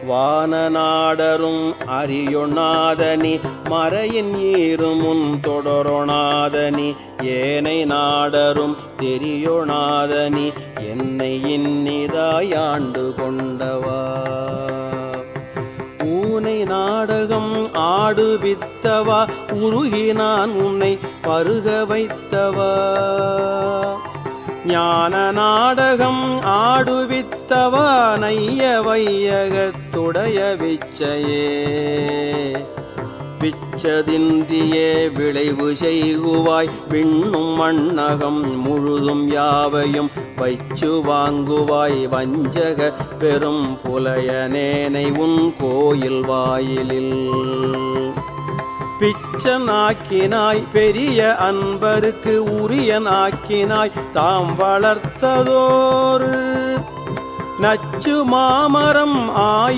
வானநாடரும் அறியொணாதனி மறையின் ஈருமுன் தொடரொணாதனி ஏனை நாடரும் தெரியொணாதனி என்னை இன்னிதாயாண்டு கொண்டவா. ஊனை நாடகம் ஆடுவித்தவா உருகினான் உன்னை பருக வைத்தவா. ஞான நாடகம் ஆடுவித்தவா நைய வையகத்துடைய விச்சையே. விச்சதின்றியே விளைவு செய்குவாய் விண்ணும் மண்ணகம் முழுதும் யாவையும் வைச்சு வாங்குவாய் வஞ்சக பெரும் புலையனேனை உன் கோயில் வாயிலில். பிச்சனாக்கினாய் பெரிய அன்பருக்கு உரியனாக்கினாய் தாம் வளர்த்ததோர் நச்சு மாமரம்